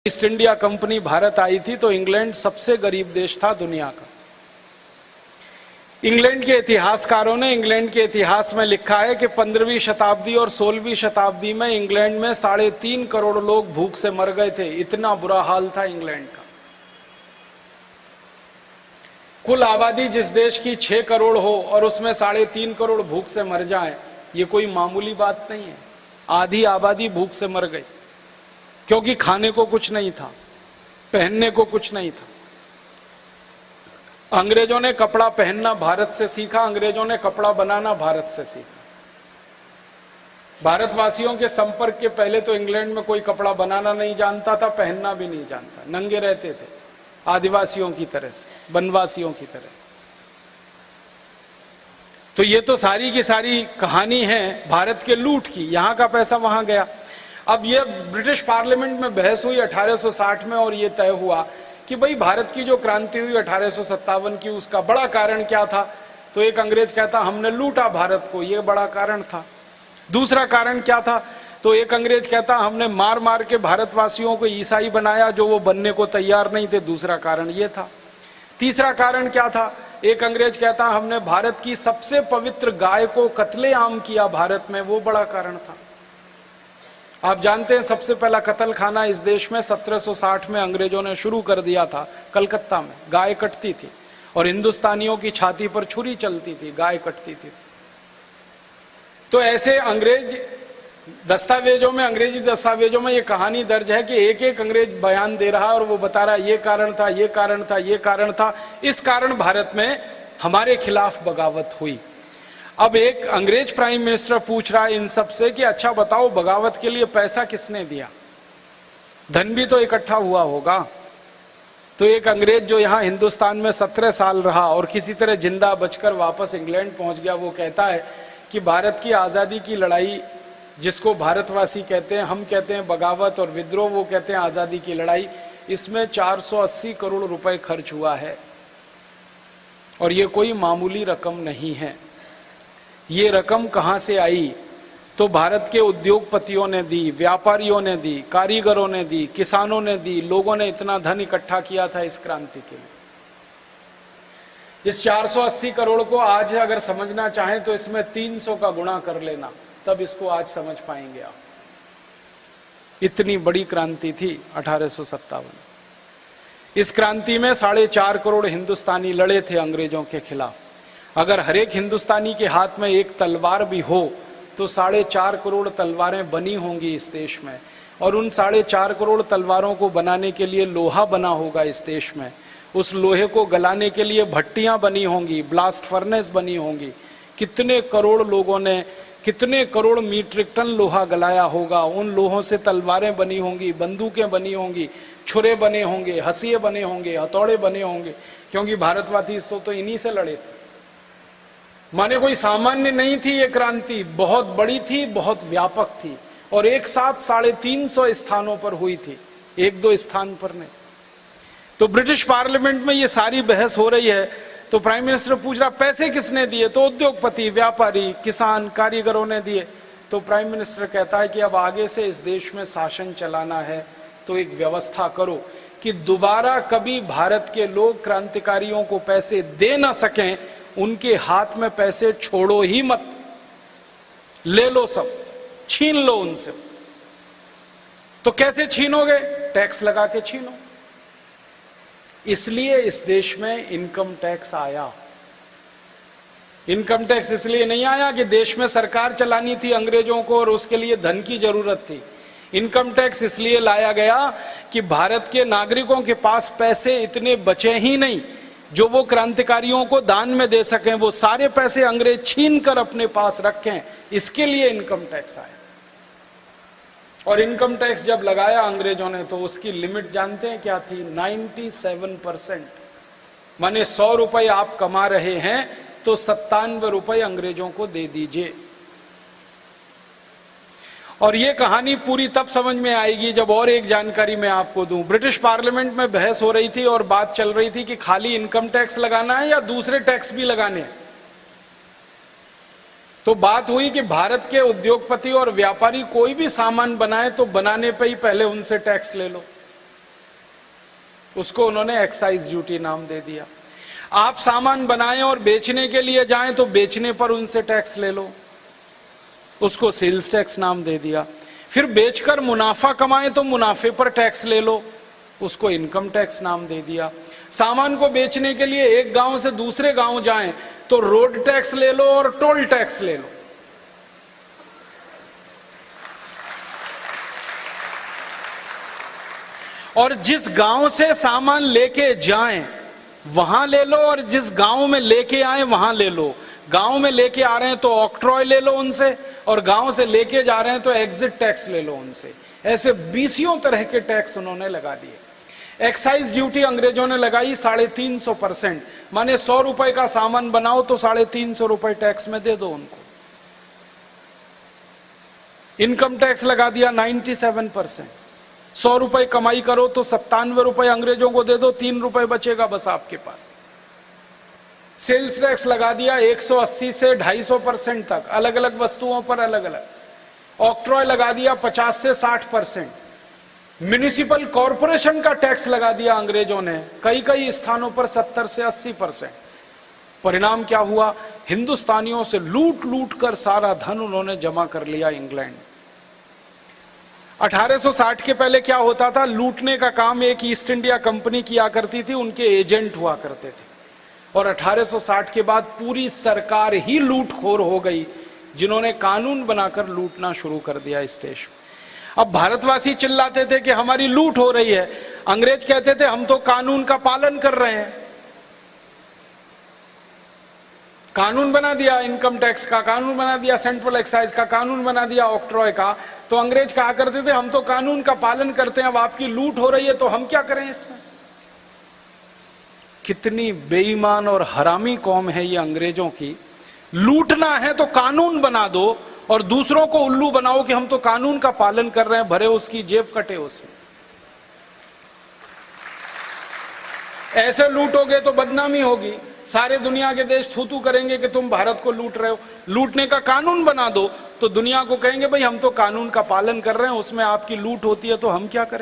East India company Bharat आई थी तो England सबसे गरीब देश था दुनिया का। इंग्लैंड के इतिहासकारों ने इंग्लैंड के इतिहास में लिखा है कि 15वीं शताब्दी और 16वीं शताब्दी में इंग्लैंड में 3.5 करोड़ लोग भूख से मर गए थे। इतना बुरा हाल था इंग्लैंड का। कुल आबादी जिस देश की 6 करोड़ हो और उसमें 3.5 करोड़ भूख से मर जाए, ये कोई मामूली बात नहीं है। आधी आबादी भूख से मर गई क्योंकि खाने को कुछ नहीं था, पहनने को कुछ नहीं था। अंग्रेजों ने कपड़ा पहनना भारत से सीखा, अंग्रेजों ने कपड़ा बनाना भारत से सीखा। भारतवासियों के संपर्क के पहले तो इंग्लैंड में कोई कपड़ा बनाना नहीं जानता था, पहनना भी नहीं जानता, नंगे रहते थे आदिवासियों की तरह से, वनवासियों की तरह। तो ये तो सारी की सारी कहानी है भारत के लूट की, यहां का पैसा वहां गया। अब ये ब्रिटिश पार्लियामेंट में बहस हुई 1860 में और ये तय हुआ कि भाई भारत की जो क्रांति हुई 1857 की, उसका बड़ा कारण क्या था। तो एक अंग्रेज कहता हमने लूटा भारत को, ये बड़ा कारण था। दूसरा कारण क्या था, तो एक अंग्रेज कहता हमने मार मार के भारतवासियों को ईसाई बनाया जो वो बनने को तैयार नहीं थे, दूसरा कारण ये था। तीसरा कारण क्या था, एक अंग्रेज कहता हमने भारत की सबसे पवित्र गाय को कत्लेआम किया भारत में, वो बड़ा कारण था। आप जानते हैं सबसे पहला कत्ल खाना इस देश में 1760 में अंग्रेजों ने शुरू कर दिया था। कलकत्ता में गाय कटती थी और हिंदुस्तानियों की छाती पर छुरी चलती थी, गाय कटती थी। तो ऐसे अंग्रेज दस्तावेजों में, अंग्रेजी दस्तावेजों में ये कहानी दर्ज है कि एक एक अंग्रेज बयान दे रहा है और वो बता रहा है ये कारण था, ये कारण था, ये कारण था, इस कारण भारत में हमारे खिलाफ बगावत हुई। अब एक अंग्रेज प्राइम मिनिस्टर पूछ रहा है इन सब से कि अच्छा बताओ बगावत के लिए पैसा किसने दिया, धन भी तो इकट्ठा हुआ होगा। तो एक अंग्रेज जो यहाँ हिंदुस्तान में 17 साल रहा और किसी तरह जिंदा बचकर वापस इंग्लैंड पहुंच गया, वो कहता है कि भारत की आज़ादी की लड़ाई, जिसको भारतवासी कहते हैं, हम कहते हैं बगावत और विद्रोह, वो कहते हैं आज़ादी की लड़ाई, इसमें 480 करोड़ रुपए खर्च हुआ है और ये कोई मामूली रकम नहीं है। ये रकम कहां से आई, तो भारत के उद्योगपतियों ने दी, व्यापारियों ने दी, कारीगरों ने दी, किसानों ने दी। लोगों ने इतना धन इकट्ठा किया था इस क्रांति के लिए। इस 480 करोड़ को आज अगर समझना चाहें तो इसमें 300 का गुणा कर लेना, तब इसको आज समझ पाएंगे आप। इतनी बड़ी क्रांति थी 1857। इस क्रांति में 4.5 करोड़ हिंदुस्तानी लड़े थे अंग्रेजों के खिलाफ। अगर हर एक हिंदुस्तानी के हाथ में एक तलवार भी हो तो 4.5 करोड़ तलवारें बनी होंगी इस देश में, और उन 4.5 करोड़ तलवारों को बनाने के लिए लोहा बना होगा इस देश में। उस लोहे को गलाने के लिए भट्टियां बनी होंगी, ब्लास्ट फर्नेस बनी होंगी। कितने करोड़ लोगों ने कितने करोड़ मीट्रिक टन लोहा गलाया होगा। उन लोहों से तलवारें बनी होंगी, बंदूकें बनी होंगी, छुरे बने होंगे, हंसिये बने होंगे, हथौड़े बने होंगे, क्योंकि भारतवासी तो इन्हीं से लड़े थे। माने कोई सामान्य नहीं थी ये क्रांति, बहुत बड़ी थी, बहुत व्यापक थी और एक साथ 350 स्थानों पर हुई थी, एक दो स्थान पर नहीं। तो ब्रिटिश पार्लियामेंट में ये सारी बहस हो रही है तो प्राइम मिनिस्टर पूछ रहा पैसे किसने दिए, तो उद्योगपति, व्यापारी, किसान, कारीगरों ने दिए। तो प्राइम मिनिस्टर कहता है कि अब आगे से इस देश में शासन चलाना है तो एक व्यवस्था करो कि दोबारा कभी भारत के लोग क्रांतिकारियों को पैसे दे ना सकें, उनके हाथ में पैसे छोड़ो ही मत, ले लो, सब छीन लो उनसे। तो कैसे छीनोगे, टैक्स लगा के छीनो। इसलिए इस देश में इनकम टैक्स आया। इनकम टैक्स इसलिए नहीं आया कि देश में सरकार चलानी थी अंग्रेजों को और उसके लिए धन की जरूरत थी। इनकम टैक्स इसलिए लाया गया कि भारत के नागरिकों के पास पैसे इतने बचे ही नहीं जो वो क्रांतिकारियों को दान में दे सकें, वो सारे पैसे अंग्रेज छीन कर अपने पास रखें, इसके लिए इनकम टैक्स आया। और इनकम टैक्स जब लगाया अंग्रेजों ने तो उसकी लिमिट जानते हैं क्या थी, 97%। माने 100 रुपए आप कमा रहे हैं तो 97 रुपए अंग्रेजों को दे दीजिए। और ये कहानी पूरी तब समझ में आएगी जब और एक जानकारी मैं आपको दूं। ब्रिटिश पार्लियामेंट में बहस हो रही थी और बात चल रही थी कि खाली इनकम टैक्स लगाना है या दूसरे टैक्स भी लगाने हैं। तो बात हुई कि भारत के उद्योगपति और व्यापारी कोई भी सामान बनाए तो बनाने पे ही पहले उनसे टैक्स ले लो। उसको उन्होंने एक्साइज ड्यूटी नाम दे दिया। आप सामान बनाएं और बेचने के लिए जाएं तो बेचने पर उनसे टैक्स ले लो, उसको सेल्स टैक्स नाम दे दिया। फिर बेचकर मुनाफा कमाएं तो मुनाफे पर टैक्स ले लो, उसको इनकम टैक्स नाम दे दिया। सामान को बेचने के लिए एक गांव से दूसरे गांव जाएं तो रोड टैक्स ले लो और टोल टैक्स ले लो। और जिस गांव से सामान लेके जाएं वहां ले लो, और जिस गांव में लेके आए वहां ले लो। गांव में लेके आ रहे हैं तो ऑक्ट्रॉय ले लो उनसे, और गांव से लेके जा रहे हैं तो एग्जिट टैक्स ले लो उनसे। ऐसे 20 तरह के टैक्स उन्होंने लगा दिए। एक्साइज ड्यूटी अंग्रेजों ने लगाई 350%, माने 100 रुपए का सामान बनाओ तो 350 रुपए टैक्स में दे दो उनको। इनकम टैक्स लगा दिया 97%। 100 रुपए कमाई करो तो 97 रुपए अंग्रेजों को दे दो, 3 रुपए बचेगा बस आपके पास। सेल्स टैक्स लगा दिया 180 से 250% तक, अलग अलग वस्तुओं पर अलग अलग। ऑक्ट्रॉय लगा दिया 50 से 60%। म्युनिसिपल कॉरपोरेशन का टैक्स लगा दिया अंग्रेजों ने कई कई स्थानों पर 70 से 80%। परिणाम क्या हुआ? हिंदुस्तानियों से लूट लूट कर सारा धन उन्होंने जमा कर लिया इंग्लैंड। 1860 के पहले क्या होता था? लूटने का काम एक ईस्ट इंडिया कंपनी किया करती थी, उनके एजेंट हुआ करते थे। और 1860 के बाद पूरी सरकार ही लूटखोर हो गई, जिन्होंने कानून बनाकर लूटना शुरू कर दिया इस देश में। अब भारतवासी चिल्लाते थे कि हमारी लूट हो रही है, अंग्रेज कहते थे हम तो कानून का पालन कर रहे हैं। कानून बना दिया इनकम टैक्स का, कानून बना दिया सेंट्रल एक्साइज का, कानून बना दिया ऑक्ट्रॉय का, तो अंग्रेज कहा करते थे हम तो कानून का पालन करते हैं, अब आपकी लूट हो रही है तो हम क्या करें इसमें। कितनी बेईमान और हरामी कौम है ये अंग्रेजों की। लूटना है तो कानून बना दो और दूसरों को उल्लू बनाओ कि हम तो कानून का पालन कर रहे हैं, भरे उसकी जेब कटे उसमें। ऐसे लूटोगे तो बदनामी होगी, सारे दुनिया के देश थू-थू करेंगे कि तुम भारत को लूट रहे हो। लूटने का कानून बना दो तो दुनिया को कहेंगे भाई हम तो कानून का पालन कर रहे हैं, उसमें आपकी लूट होती है तो हम क्या करें।